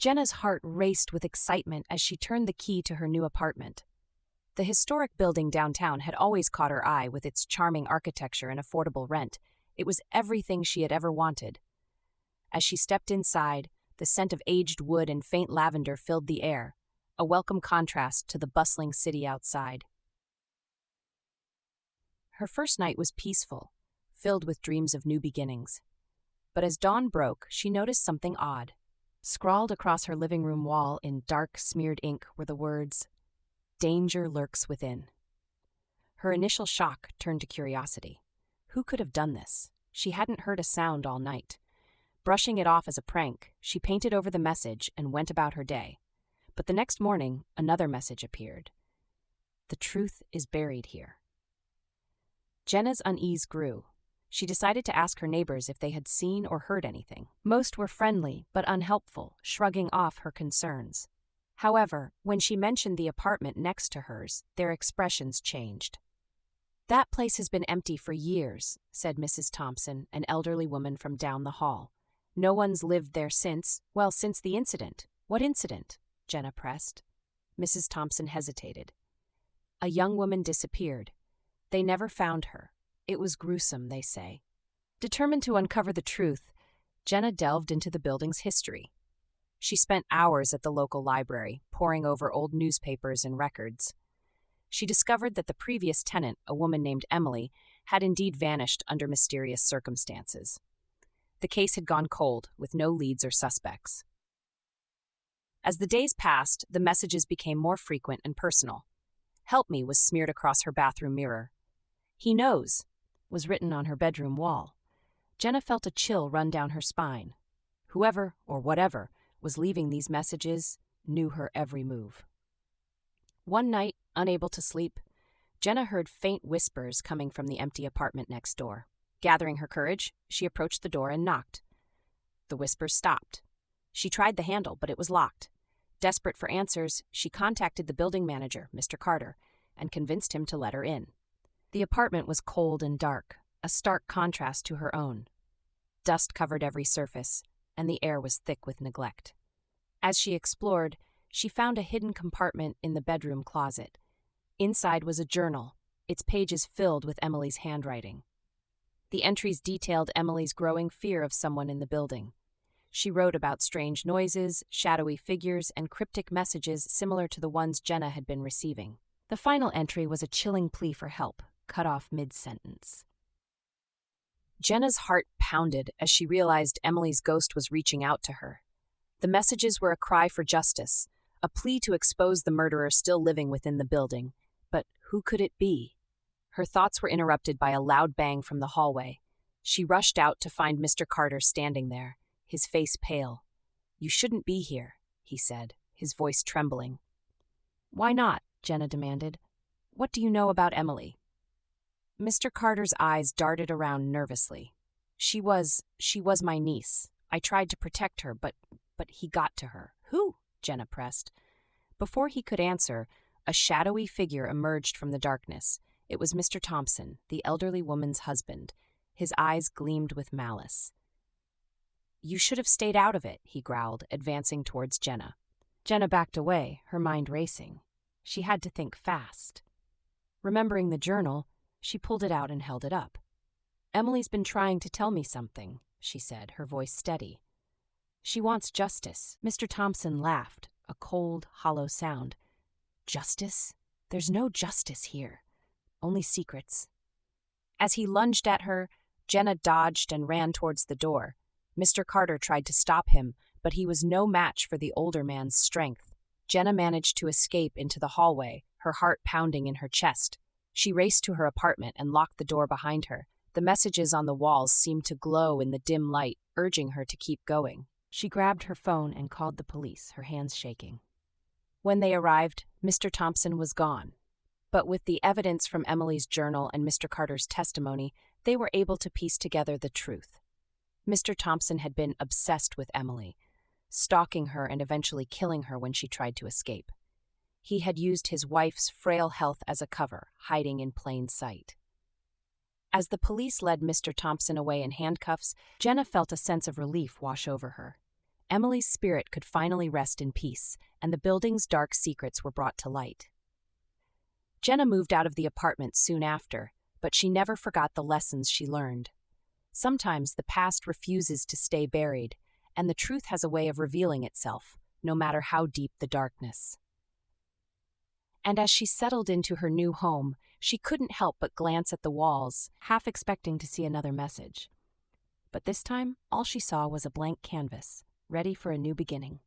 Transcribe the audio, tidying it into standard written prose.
Jenna's heart raced with excitement as she turned the key to her new apartment. The historic building downtown had always caught her eye with its charming architecture and affordable rent. It was everything she had ever wanted. As she stepped inside, the scent of aged wood and faint lavender filled the air, a welcome contrast to the bustling city outside. Her first night was peaceful, filled with dreams of new beginnings. But as dawn broke, she noticed something odd. Scrawled across her living room wall in dark, smeared ink were the words, "Danger lurks within." Her initial shock turned to curiosity. Who could have done this? She hadn't heard a sound all night. Brushing it off as a prank, she painted over the message and went about her day. But the next morning, another message appeared. "The truth is buried here." Jenna's unease grew. She decided to ask her neighbors if they had seen or heard anything. Most were friendly but unhelpful, shrugging off her concerns. However, when she mentioned the apartment next to hers, their expressions changed. "That place has been empty for years," said Mrs. Thompson, an elderly woman from down the hall. "No one's lived there since the incident." "What incident?" Jenna pressed. Mrs. Thompson hesitated. "A young woman disappeared. They never found her. It was gruesome, they say." Determined to uncover the truth, Jenna delved into the building's history. She spent hours at the local library, poring over old newspapers and records. She discovered that the previous tenant, a woman named Emily, had indeed vanished under mysterious circumstances. The case had gone cold, with no leads or suspects. As the days passed, the messages became more frequent and personal. "Help me" was smeared across her bathroom mirror. "He knows" was written on her bedroom wall. Jenna felt a chill run down her spine. Whoever, or whatever, was leaving these messages knew her every move. One night, unable to sleep, Jenna heard faint whispers coming from the empty apartment next door. Gathering her courage, she approached the door and knocked. The whispers stopped. She tried the handle, but it was locked. Desperate for answers, she contacted the building manager, Mr. Carter, and convinced him to let her in. The apartment was cold and dark, a stark contrast to her own. Dust covered every surface, and the air was thick with neglect. As she explored, she found a hidden compartment in the bedroom closet. Inside was a journal, its pages filled with Emily's handwriting. The entries detailed Emily's growing fear of someone in the building. She wrote about strange noises, shadowy figures, and cryptic messages similar to the ones Jenna had been receiving. The final entry was a chilling plea for help, cut off mid-sentence. Jenna's heart pounded as she realized Emily's ghost was reaching out to her. The messages were a cry for justice, a plea to expose the murderer still living within the building. But who could it be? Her thoughts were interrupted by a loud bang from the hallway. She rushed out to find Mr. Carter standing there, his face pale. "You shouldn't be here," he said, his voice trembling. "Why not?" Jenna demanded. "What do you know about Emily?" Mr. Carter's eyes darted around nervously. She was my niece. I tried to protect her, but he got to her." "Who?" Jenna pressed. Before he could answer, a shadowy figure emerged from the darkness. It was Mr. Thompson, the elderly woman's husband. His eyes gleamed with malice. "You should have stayed out of it," he growled, advancing towards Jenna. Jenna backed away, her mind racing. She had to think fast. Remembering the journal, she pulled it out and held it up. "Emily's been trying to tell me something," she said, her voice steady. "She wants justice." Mr. Thompson laughed, a cold, hollow sound. "Justice? There's no justice here. Only secrets." As he lunged at her, Jenna dodged and ran towards the door. Mr. Carter tried to stop him, but he was no match for the older man's strength. Jenna managed to escape into the hallway, her heart pounding in her chest. She raced to her apartment and locked the door behind her. The messages on the walls seemed to glow in the dim light, urging her to keep going. She grabbed her phone and called the police, her hands shaking. When they arrived, Mr. Thompson was gone. But with the evidence from Emily's journal and Mr. Carter's testimony, they were able to piece together the truth. Mr. Thompson had been obsessed with Emily, stalking her and eventually killing her when she tried to escape. He had used his wife's frail health as a cover, hiding in plain sight. As the police led Mr. Thompson away in handcuffs, Jenna felt a sense of relief wash over her. Emily's spirit could finally rest in peace, and the building's dark secrets were brought to light. Jenna moved out of the apartment soon after, but she never forgot the lessons she learned. Sometimes the past refuses to stay buried, and the truth has a way of revealing itself, no matter how deep the darkness. And as she settled into her new home, she couldn't help but glance at the walls, half expecting to see another message. But this time, all she saw was a blank canvas, ready for a new beginning.